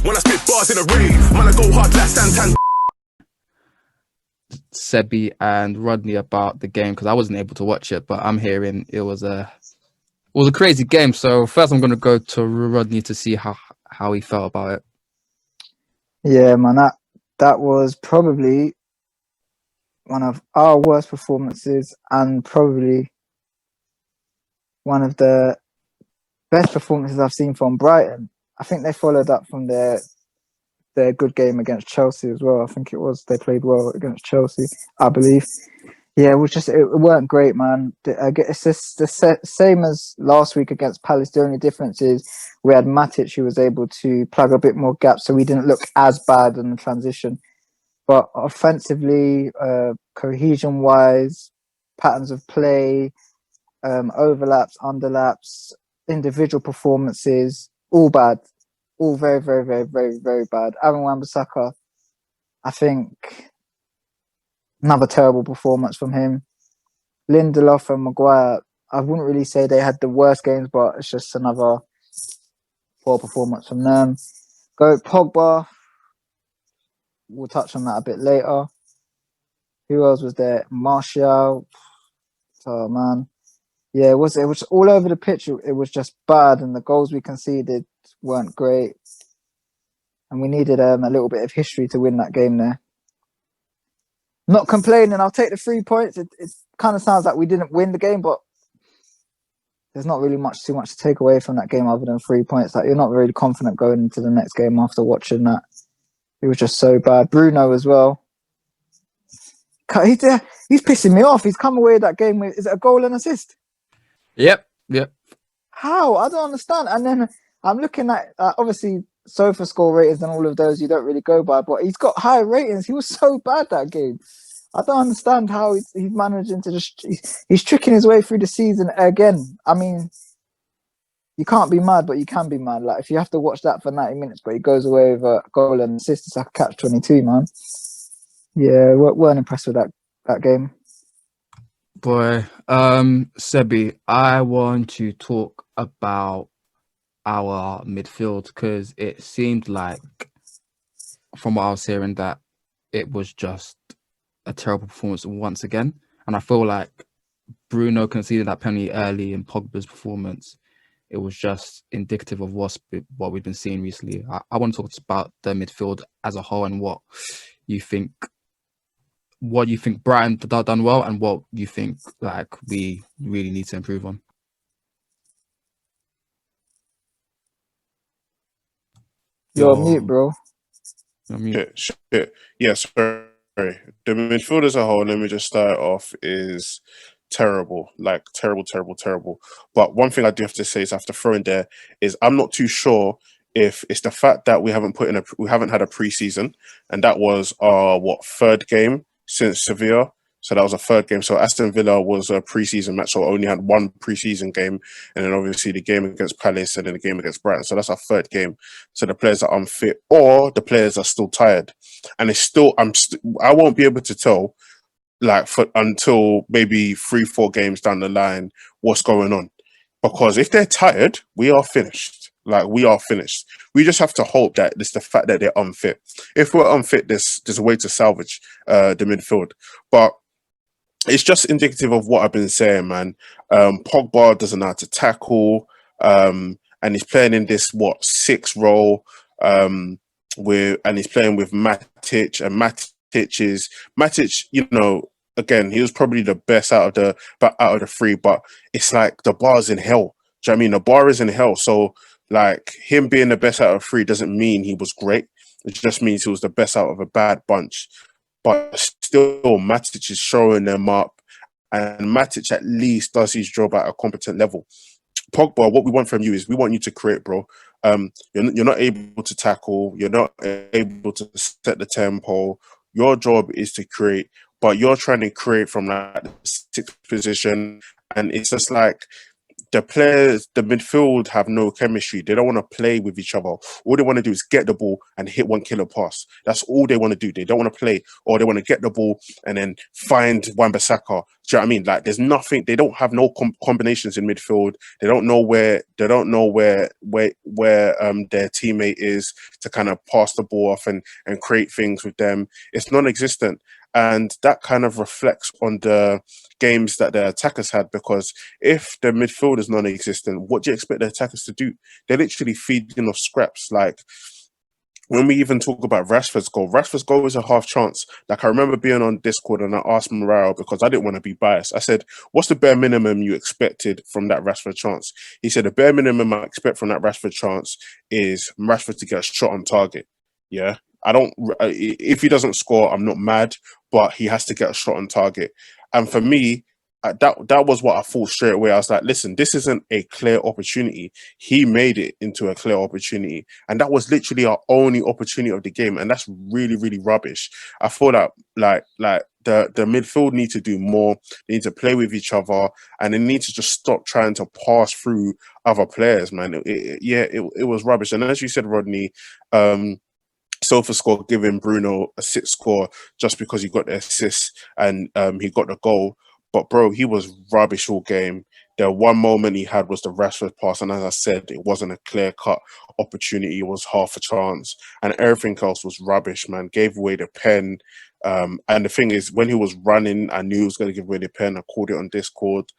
When I spit bars in a rave, man, I go hard like Santan. Sebby and Rodney about the game because I wasn't able to watch it, but I'm hearing it was a crazy game. So first, I'm going to go to Rodney to see how he felt about it. Yeah, man, that was probably one of our worst performances and probably one of the best performances I've seen from Brighton. I think they followed up from their good game against Chelsea as well. I think it was they played well against Chelsea, I believe. Yeah, it weren't great, man. It's just the same as last week against Palace. The only difference is we had Matic who was able to plug a bit more gaps, so we didn't look as bad in the transition. But offensively, cohesion-wise, patterns of play, overlaps, underlaps, individual performances, all bad. All very, very, very, very, very bad. Aaron Wan-Bissaka, I think another terrible performance from him. Lindelof and Maguire, I wouldn't really say they had the worst games, but it's just another poor performance from them. Go Pogba. We'll touch on that a bit later. Who else was there? Martial. Oh, man. Yeah, it was all over the pitch. It was just bad, and the goals we conceded weren't great. And we needed a little bit of history to win that game there. Not complaining. I'll take the 3 points. It kind of sounds like we didn't win the game, but there's not really too much to take away from that game other than 3 points. Like, you're not really confident going into the next game after watching that. It was just so bad. Bruno as well. He's pissing me off. He's come away with that game with, is it a goal and assist? Yep. How? I don't understand. And then I'm looking at, obviously, Sofa score ratings and all of those you don't really go by, but he's got high ratings. He was so bad that game. I don't understand how he's managing to he's tricking his way through the season again. I mean, you can't be mad, but you can be mad. Like, if you have to watch that for 90 minutes, but he goes away with a goal and assist, it's like a catch-22, man. Yeah, weren't impressed with that game. Boy, Sebby, I want to talk about our midfield because it seemed like, from what I was hearing, that it was just a terrible performance once again. And I feel like Bruno conceded that penalty early in Pogba's performance. It was just indicative of what we've been seeing recently. I want to talk about the midfield as a whole and what you think Brighton done well and what you think like we really need to improve on. You're on mute, bro. You're on mute. Shit. Yeah, sorry. The midfield as a whole, let me just start off, is terrible. Like, terrible. But one thing I do have to say is, I have to throw in there, is I'm not too sure if it's the fact that we haven't had a preseason, and that was our third game since Sevilla. So that was a third game. So Aston Villa was a preseason match, so only had one preseason game, and then obviously the game against Palace and then the game against Brighton. So that's our third game. So the players are unfit or the players are still tired, and it's still I won't be able to tell until maybe 3-4 games down the line what's going on, because if they're tired, we are finished. We are finished. We just have to hope that it's the fact that they're unfit. If we're unfit, there's a way to salvage the midfield. But it's just indicative of what I've been saying, man. Pogba doesn't know how to tackle, and he's playing in this 6 role, and he's playing with Matic, and Matic, you know, again, he was probably the best out of the 3, but it's like the bar's in hell. Do you know what I mean? The bar is in hell. So, like, him being the best out of 3 doesn't mean he was great. It just means he was the best out of a bad bunch. But still, Matic is showing them up, and Matic at least does his job at a competent level. Pogba, what we want from you is we want you to create, bro. You're not able to tackle. You're not able to set the tempo. Your job is to create, but you're trying to create from the 6th position, and it's just like the players, the midfield have no chemistry. They don't want to play with each other. All they want to do is get the ball and hit one killer pass. That's all they want to do. They don't want to play, or they want to get the ball and then find Wan-Bissaka. Do you know what I mean? Like, there's nothing. They don't have no combinations in midfield. They don't know where. They don't know where their teammate is to kind of pass the ball off and create things with them. It's non-existent, and that kind of reflects on the games that the attackers had, because if the midfield is non-existent, what do you expect the attackers to do? They're literally feeding off scraps. Like, when we even talk about Rashford's goal is a half chance. Like, I remember being on Discord and I asked Morale, because I didn't want to be biased. I said, what's the bare minimum you expected from that Rashford chance? He said, the bare minimum I expect from that Rashford chance is Rashford to get a shot on target. Yeah. If he doesn't score, I'm not mad, but he has to get a shot on target. And for me, that was what I thought straight away. I was like, listen, this isn't a clear opportunity. He made it into a clear opportunity. And that was literally our only opportunity of the game. And that's really, really rubbish. I feel that like the midfield need to do more. They need to play with each other, and they need to just stop trying to pass through other players, man. It was rubbish. And as you said, Rodney, SofaScore giving Bruno a 6 score just because he got the assist and he got the goal. But bro, he was rubbish all game. The one moment he had was the Rashford pass, and as I said, it wasn't a clear-cut opportunity. It was half a chance, and everything else was rubbish, man. Gave away the pen. And the thing is, when he was running, I knew he was going to give away the pen. I called it on Discord.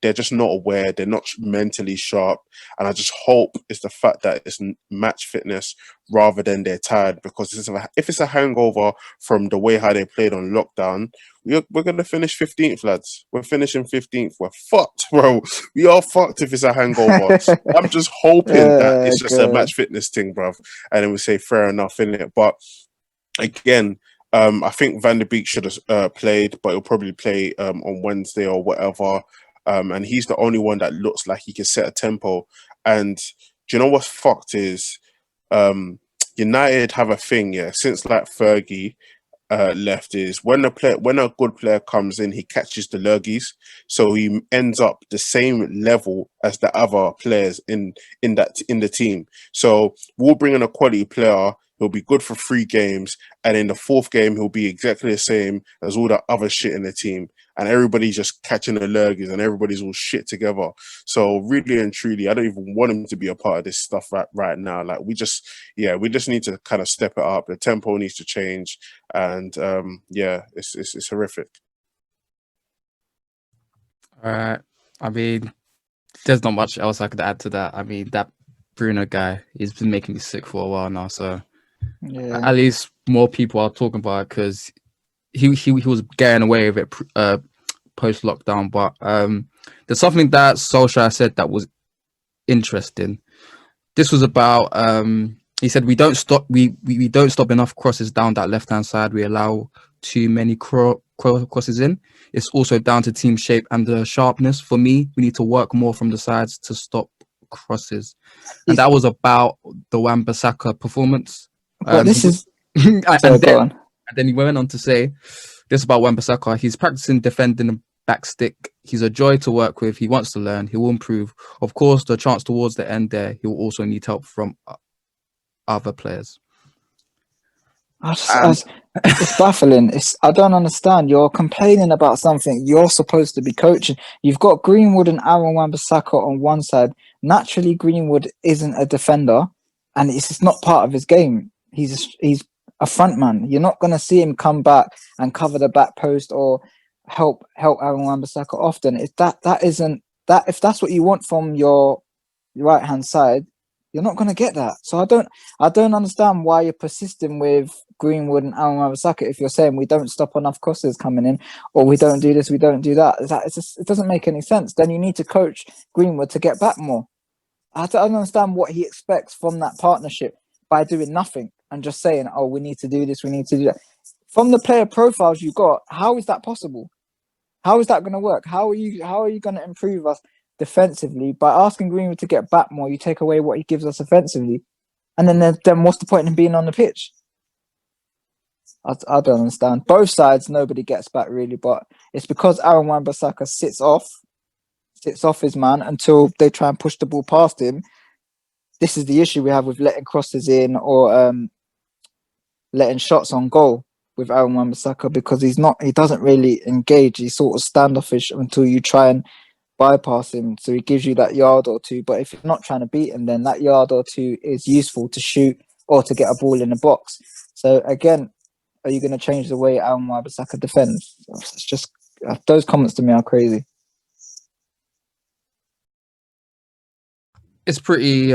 They're just not aware. They're not mentally sharp. And I just hope it's the fact that it's match fitness rather than they're tired. Because if it's a hangover from the way how they played on lockdown, we're going to finish 15th, lads. We're finishing 15th. We're fucked, bro. We are fucked if it's a hangover. I'm just hoping that it's just a match fitness thing, bro. And then we say, fair enough, innit? But again, I think Van der Beek should have played, but he'll probably play on Wednesday or whatever. And he's the only one that looks like he can set a tempo. And do you know what's fucked is United have a thing, since like Fergie left, is when a good player comes in, he catches the lurgies, so he ends up the same level as the other players in the team. So we'll bring in a quality player. He'll be good for 3 games, and in the 4th game, he'll be exactly the same as all the other shit in the team. And everybody's just catching the lurgies, and everybody's all shit together. So really and truly, I don't even want him to be a part of this stuff right now. Like, we just need to kind of step it up. The tempo needs to change, and it's horrific. All right. I mean, there's not much else I could add to that. I mean, that Bruno guy, he's been making me sick for a while now. So at least more people are talking about it, because he was getting away with it post lockdown. But there's something that Solskjaer said that was interesting. This was about he said we don't stop enough crosses down that left hand side. We allow too many crosses in. It's also down to team shape and the sharpness. For me, we need to work more from the sides to stop crosses. And that was about the Wan-Bissaka performance. But this is and then he went on to say this about Wan-Bissaka: he's practicing defending the back stick. He's a joy to work with. He wants to learn. He will improve. Of course, the chance towards the end there, he will also need help from other players. It's baffling. I don't understand. You're complaining about something you're supposed to be coaching. You've got Greenwood and Aaron Wan-Bissaka on one side. Naturally, Greenwood isn't a defender, and it's just not part of his game. He's a front man. You're not going to see him come back and cover the back post or help Aaron Wan-Bissaka often. If that's what you want from your right hand side, you're not going to get that. So I don't understand why you're persisting with Greenwood and Aaron Wan-Bissaka if you're saying we don't stop enough crosses coming in, or we don't do this, we don't do that. It doesn't make any sense. Then you need to coach Greenwood to get back more. I don't understand what he expects from that partnership by doing nothing and just saying, oh, we need to do this, we need to do that. From the player profiles you got, how is that possible? How is that going to work? How are you going to improve us defensively by asking Greenwood to get back more? You take away what he gives us offensively, and then what's the point in being on the pitch? I don't understand. Both sides, nobody gets back really, but it's because Aaron Wan-Bissaka sits off sits off his man until they try and push the ball past him. This is the issue we have with letting crosses in or letting shots on goal with Aaron Wan-Bissaka, because he doesn't really engage. He's sort of standoffish until you try and bypass him. So he gives you that yard or two. But if you're not trying to beat him, then that yard or two is useful to shoot or to get a ball in the box. So again, are you going to change the way Aaron Wan-Bissaka defends? It's just those comments to me are crazy. It's pretty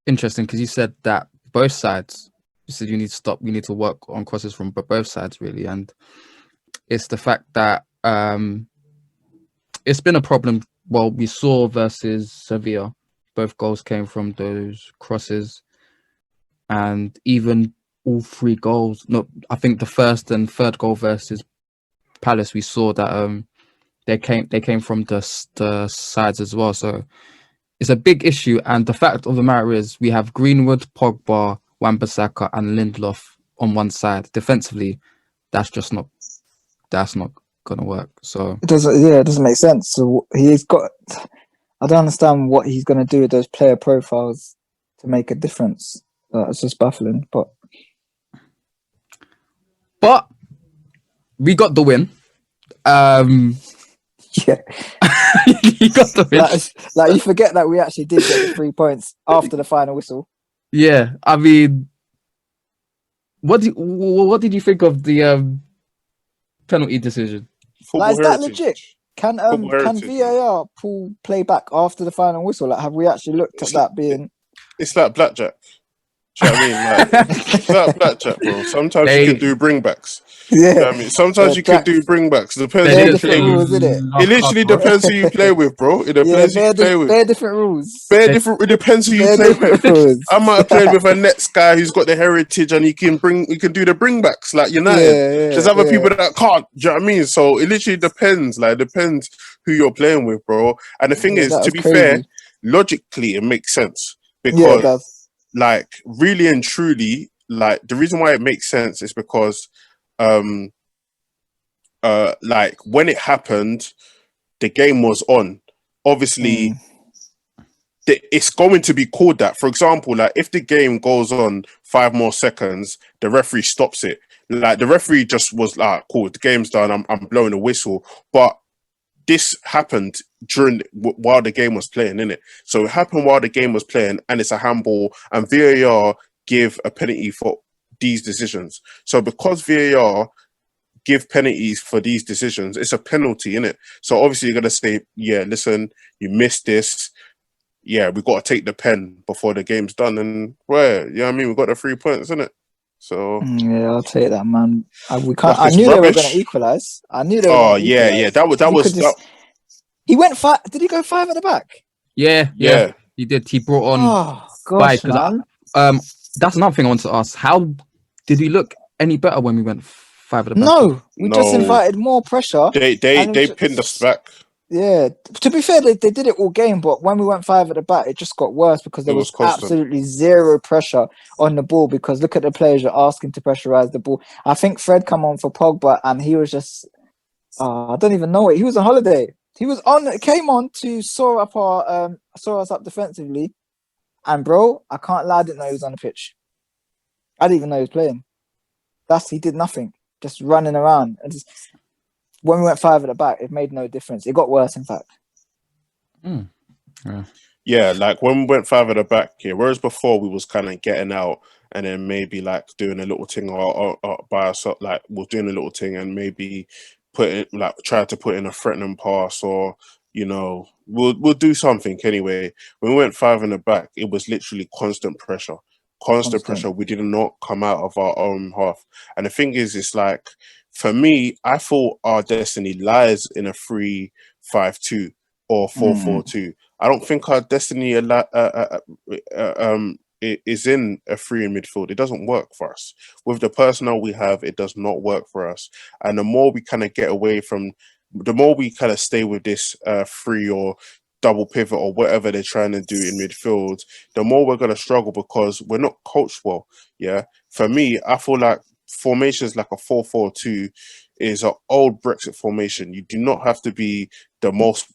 interesting because you said that both sides. You said you need to stop. You need to work on crosses from both sides, really, and it's the fact that it's been a problem. Well, we saw versus Sevilla, both goals came from those crosses, and even all three goals. No, I think the first and third goal versus Palace, we saw that they came from the sides as well. So it's a big issue, and the fact of the matter is we have Greenwood, Pogba, Wan-Bissaka, and Lindelof on one side. Defensively, that's not gonna work. So it doesn't make sense. So he's got. I don't understand what he's gonna do with those player profiles to make a difference. It's just baffling. But we got the win. Yeah, you got the win. Like you forget that we actually did get the 3 points after the final whistle. Yeah, I mean, what did you think of the penalty decision? Like, is that legit? Can VAR play back after the final whistle? Like, have we actually looked at that being? It's like Blackjack. Do you know what I mean? Like, it's like Blackjack, bro. Sometimes you can do bringbacks. Yeah, you know what I mean, sometimes you can do bringbacks. Depends. It literally depends who you play with, bro. It depends who you play with. They're different rules. It depends who you play with. I might have played with a Nets guy who's got the heritage and he can do the bringbacks like United. There's other people that can't. Do you know what I mean? So it literally depends. Like, it depends who you're playing with, bro. And the thing is, to be fair, logically it makes sense because, like, really and truly, like, the reason why it makes sense is because like, when it happened, the game was on. Obviously, it's going to be called that. For example, like, if the game goes on 5 more seconds, the referee stops it. Like, the referee just was like, cool, the game's done, I'm blowing a whistle. But this happened while the game was playing, innit? So it happened while the game was playing, and it's a handball, and VAR give a penalty for these decisions. So because VAR give penalties for these decisions, it's a penalty, innit? So obviously you're gonna say, yeah, listen, you missed this. Yeah, we got to take the pen before the game's done, and you know what I mean? We got the 3 points, innit? So yeah, I'll take that, man. We can't. I knew they were gonna equalize. I knew they were. Oh yeah. That was. He went 5. Did he go 5 at the back? Yeah. He did. He brought on. Oh gosh, man. That's another thing I want to ask. How did we look any better when we went 5 at the back? No, we just invited more pressure. They pinned us back. Yeah, to be fair, they did it all game, but when we went 5 at the back, it just got worse because there was absolutely zero pressure on the ball. Because look at the players you're asking to pressurize the ball. I think Fred come on for Pogba, and he was just, I don't even know it. He was on holiday. He came on to soar us up defensively, and bro, I can't lie, I didn't know he was on the pitch. I didn't even know he was playing. He did nothing, just running around. And when we went 5 at the back, it made no difference. It got worse, in fact. Yeah, like when we went 5 at the back, whereas before we was kind of getting out and then maybe like doing a little thing or by ourselves, like we're doing a little thing and maybe try to put in a threatening pass, or, you know, we'll do something anyway. When we went 5 in the back, it was literally constant pressure. Pressure. We did not come out of our own half. And the thing is, it's like, for me, I thought our destiny lies in a 3-5-2 or 4-4-2. I don't think our destiny is in a 3 in midfield. It doesn't work for us. With the personnel we have, it does not work for us. And the more we kind of get away from, the more we kind of stay with this 3 or double pivot or whatever they're trying to do in midfield, the more we're going to struggle because we're not coached well. Yeah. For me, I feel like formations like a 4-4-2 is an old Brexit formation. You do not have to be the most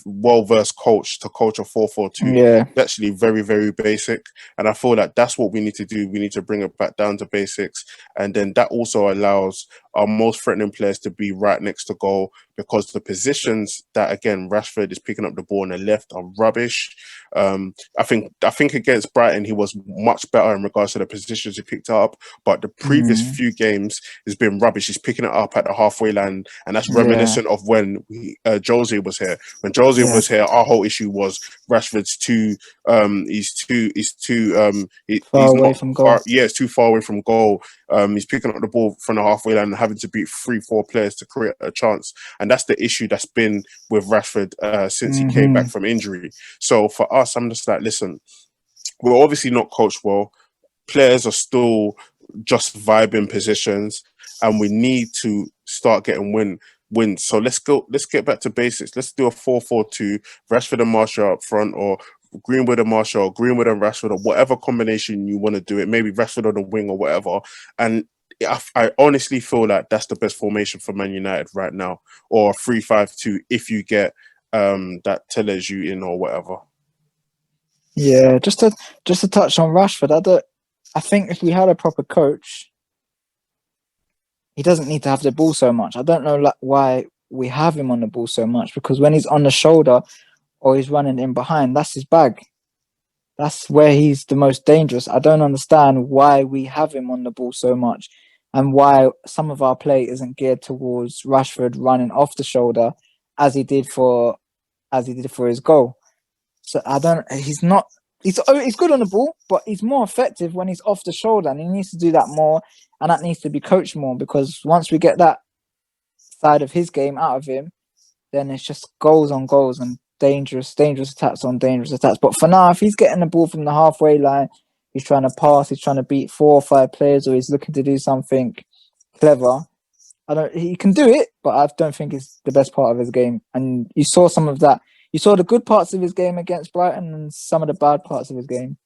well-versed coach to coach a 4-4-2. Yeah. It's actually very, very basic. And I feel like that's what we need to do. We need to bring it back down to basics. And then that also allows our most threatening players to be right next to goal, because the positions that, again, Rashford is picking up the ball on the left are rubbish. I think against Brighton, he was much better in regards to the positions he picked up. But the previous few games has been rubbish. He's picking it up at the halfway line. And that's reminiscent of when Jose was here. When Jose was here, our whole issue was Rashford's Far he's away not from far. goal. Yeah, it's too far away from goal. He's picking up the ball from the halfway line and having to beat 3-4 players to create a chance. And that's the issue that's been with Rashford since he came back from injury. So for us, I'm just like, listen, we're obviously not coached well. Players are still just vibing positions, and we need to start getting wins. So let's get back to basics. Let's do a 4-4-2, Rashford and Martial up front, or Greenwood and Martial, Greenwood and Rashford, or whatever combination you want to do it. Maybe Rashford on the wing or whatever. And I honestly feel like that's the best formation for Man United right now, or a 3-5-2 if you get that Teleju in or whatever. Yeah, just to touch on Rashford, I think if we had a proper coach, he doesn't need to have the ball so much. I don't know why we have him on the ball so much, because when he's on the shoulder or he's running in behind, that's his bag. That's where he's the most dangerous. I don't understand why we have him on the ball so much, and why some of our play isn't geared towards Rashford running off the shoulder as he did for his goal. So he's good on the ball, but he's more effective when he's off the shoulder, and he needs to do that more, and that needs to be coached more, because once we get that side of his game out of him, then it's just goals on goals and dangerous attacks on dangerous attacks. But for now, if he's getting the ball from the halfway line, he's trying to pass, he's trying to beat 4 or 5 players, or he's looking to do something clever, he can do it, but I don't think it's the best part of his game. And you saw some of that. You saw the good parts of his game against Brighton and some of the bad parts of his game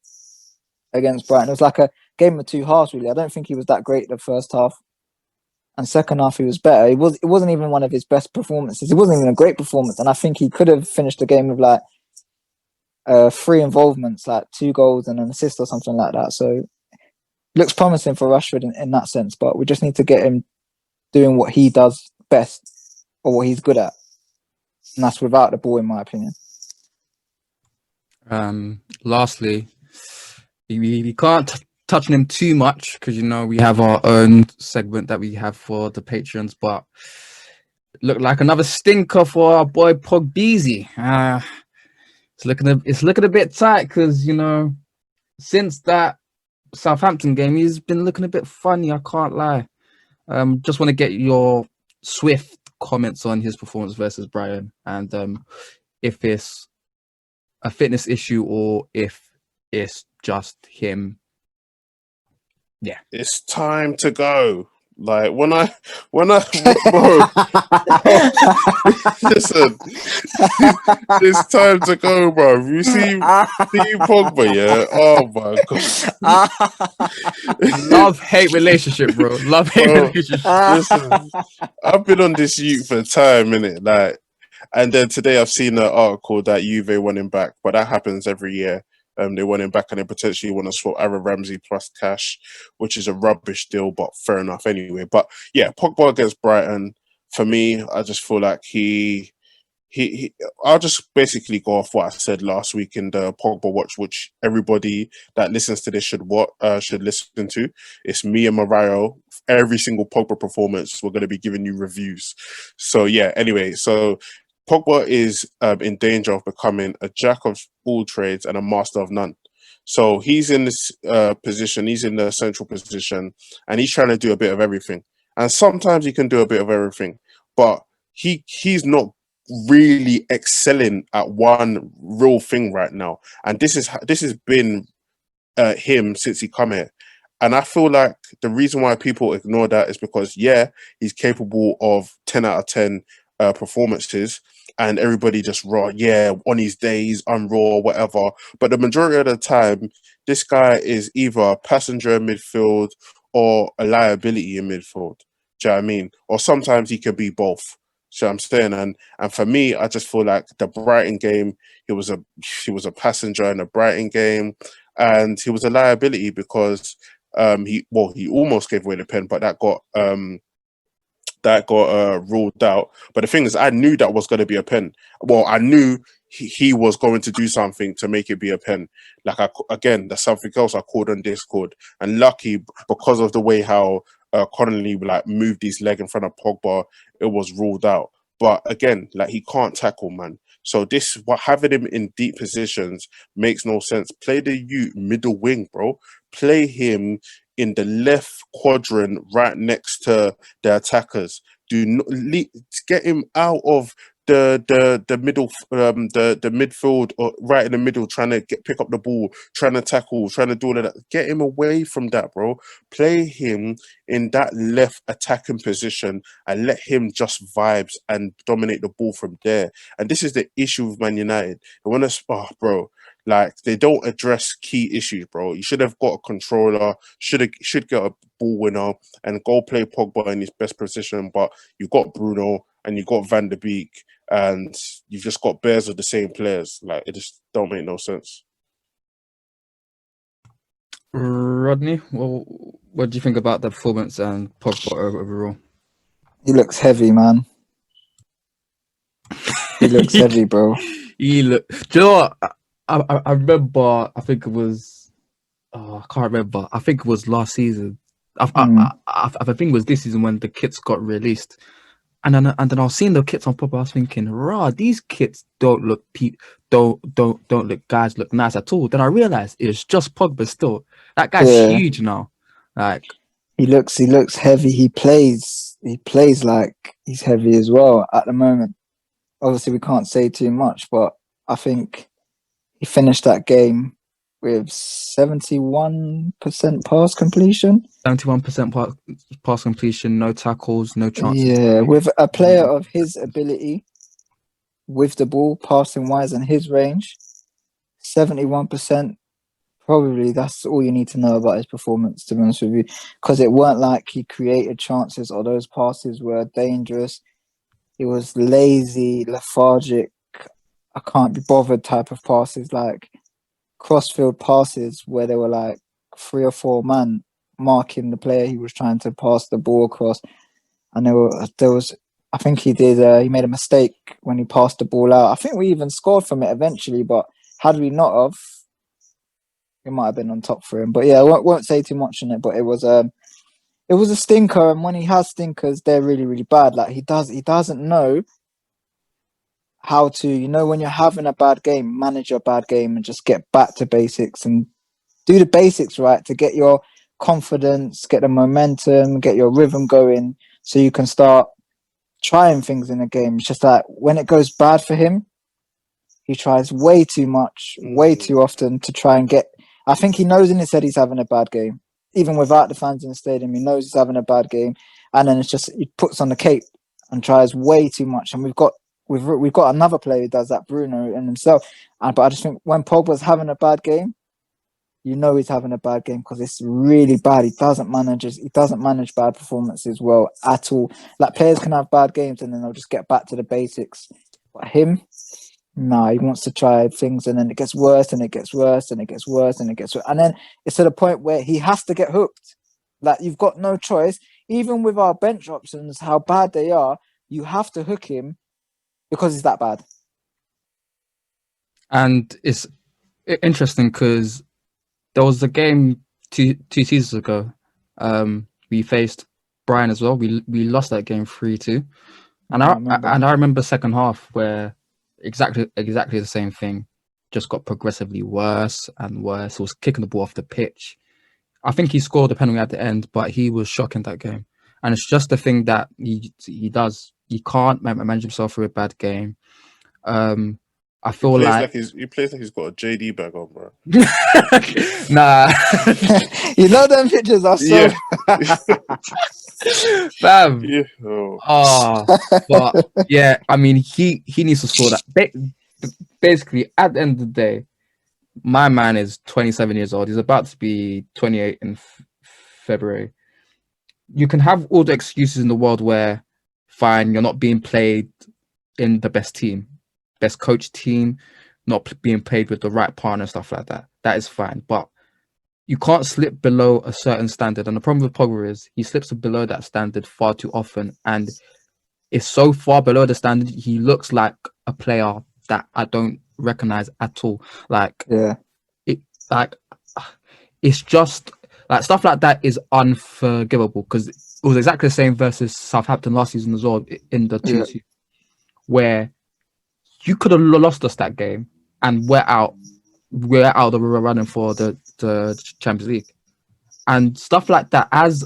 against Brighton. It was like a game of two halves, really. I don't think he was that great the first half. And second half, he was better. It wasn't even one of his best performances. It wasn't even a great performance. And I think he could have finished the game with like 3 involvements, like 2 goals and an assist or something like that. So looks promising for Rashford in that sense. But we just need to get him doing what he does best, or what he's good at. And that's without the ball, in my opinion. Lastly, we can't touch on him too much because, you know, we have our own segment that we have for the patrons, but looked like another stinker for our boy Pogbeezy. It's looking a bit tight because, you know, since that Southampton game, he's been looking a bit funny, I can't lie. Just want to get your swift comments on his performance versus Brighton, and if it's a fitness issue or if it's just him. Yeah, it's time to go. Like when I bro, listen, it's time to go, bro. You see Pogba, yeah. Oh my god, love-hate relationship, bro. Love-hate relationship. Listen, I've been on this youth for time, innit? Like, and then today I've seen an article that Juve won him back, but that happens every year. They want him back, and they potentially want to swap Aaron Ramsey plus cash, which is a rubbish deal, but fair enough anyway. But yeah, Pogba against Brighton, for me, I just feel like he I'll just basically go off what I said last week in the Pogba Watch, which everybody that listens to this should listen to. It's me and Mario. Every single Pogba performance, we're going to be giving you reviews. So yeah, anyway, so Pogba is in danger of becoming a jack of all trades and a master of none. So he's in this position, he's in the central position, and he's trying to do a bit of everything. And sometimes he can do a bit of everything, but he's not really excelling at one real thing right now. And this has been him since he come here. And I feel like the reason why people ignore that is because, yeah, he's capable of 10 out of 10 performances, and everybody just raw, yeah, on his days, I'm raw, whatever. But the majority of the time, this guy is either a passenger in midfield or a liability in midfield. Do you know what I mean? Or sometimes he can be both. So I'm saying, and for me, I just feel like the Brighton game, he was a passenger in the Brighton game, and he was a liability because he almost gave away the pen, but that got ruled out. But the thing is, I knew that was going to be a pen. Well, I knew he was going to do something to make it be a pen. Like again, that's something else I called on Discord, and lucky because of the way how Connolly like moved his leg in front of Pogba, it was ruled out. But again, like he can't tackle, man. So having him in deep positions makes no sense. Play the middle wing, bro. Play him in the left quadrant, right next to the attackers. Do not get him out of the middle, the midfield, or right in the middle, trying to pick up the ball, trying to tackle, trying to do all of that. Get him away from that, bro. Play him in that left attacking position and let him just vibes and dominate the ball from there. And this is the issue with Man United. Bro. Like they don't address key issues, bro. You should have got a controller, should get a ball winner and go play Pogba in his best position. But you got Bruno and you got Van der Beek, and you've just got bears of the same players. Like it just don't make no sense. Rodney, well, what do you think about the performance and Pogba overall? He looks heavy, man. He looks heavy, bro. Do you know what? I remember, I think it was, I can't remember. I think it was last season. I think it was this season when the kits got released. And then I was seeing the kits on Pogba. I was thinking, these kits don't look guys look nice at all. Then I realized it's just Pogba still. That guy's huge now. Like he looks heavy. He plays like he's heavy as well at the moment. Obviously, we can't say too much, but I think he finished that game with 71% pass completion. 71% pass completion, no tackles, no chances. Yeah, with a player of his ability, with the ball, passing wise, and his range, 71%. Probably that's all you need to know about his performance, to be honest with you, because it weren't like he created chances or those passes were dangerous. It was lazy, lethargic, I can't be bothered type of passes, like crossfield passes where they were like 3 or 4 man marking the player he was trying to pass the ball across. And there was I think he made a mistake when he passed the ball out. I think we even scored from it eventually, but had we not have, it might have been on top for him. But yeah, I won't say too much on it, but it was a stinker, and when he has stinkers, they're really, really bad. Like he doesn't know how to, when you're having a bad game, manage your bad game and just get back to basics and do the basics right to get your confidence, get the momentum, get your rhythm going so you can start trying things in a game. It's just that when it goes bad for him, he tries way too much, way too often to try and get. I think he knows in his head he's having a bad game. Even without the fans in the stadium, he knows he's having a bad game. And then it's just, he puts on the cape and tries way too much. And we've got another player who does that, Bruno, and himself. But I just think when Pogba's having a bad game, he's having a bad game because it's really bad. He doesn't manage bad performances well at all. Like players can have bad games and then they'll just get back to the basics. But him, he wants to try things and then it gets worse and it gets worse and it gets worse and it gets worse. And then it's to the point where he has to get hooked. Like you've got no choice. Even with our bench options, how bad they are, you have to hook him because he's that bad. And it's interesting because there was a game two seasons ago. We faced Brighton as well. We lost that game 3-2. And I remember second half where exactly the same thing. Just got progressively worse and worse. He was kicking the ball off the pitch. I think he scored a penalty at the end, but he was shocking that game. And it's just the thing that he does. He can't manage himself through a bad game. I feel he plays like he's got a JD bag on, bro. Nah. Them pictures are so Fam. Yeah. But yeah, I mean he needs to sort that. Basically, at the end of the day, my man is 27 years old. He's about to be 28 in February. You can have all the excuses in the world where fine. You're not being played in the best coach team, not being played with the right partner, stuff like that. That is fine. But you can't slip below a certain standard. And the problem with Pogba is he slips below that standard far too often. And it's so far below the standard, he looks like a player that I don't recognize at all. Like, it's just like stuff like that is unforgivable, because it was exactly the same versus Southampton last season as well in the 2-2, where you could have lost us that game and we're out of the running for the Champions League. And stuff like that, as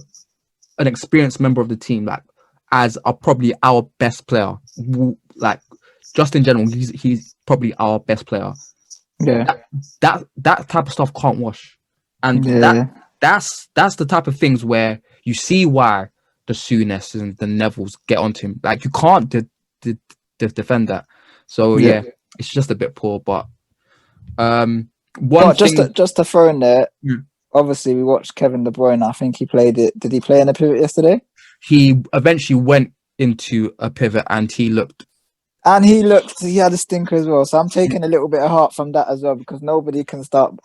an experienced member of the team, like as probably our best player, like just in general, he's probably our best player. Yeah, that type of stuff can't wash, and that's the type of things where you see why the Souness and the Nevilles get onto him. Like, you can't defend that. So it's just a bit poor. But just to throw in there, obviously we watched Kevin De Bruyne. I think he played it. Did he play in a pivot yesterday? He eventually went into a pivot, and he had a stinker as well. So I'm taking a little bit of heart from that as well, because nobody can start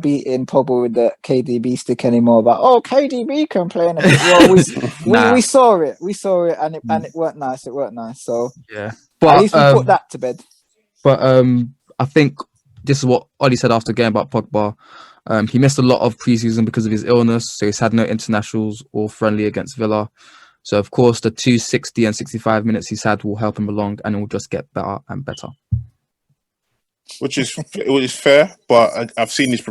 beating Pogba with the KDB stick anymore. But KDB can play in a pivot. Well, we saw it, and it weren't nice. It weren't nice. So but at least we put that to bed. But I think this is what Ollie said after the game about Pogba. He missed a lot of preseason because of his illness, so he's had no internationals or friendly against Villa. So, of course, the 260 and 65 minutes he's had will help him along, and it will just get better and better. Which is fair, but I've seen these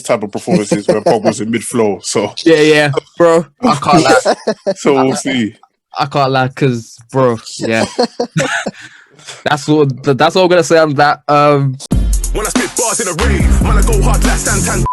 type of performances where Pogba's in mid-flow. So yeah, bro, I can't lie. So we'll see. I can't lie, because, bro, that's all I'm gonna say on that. When I spit bars in a rave, man, I go hard like Santan.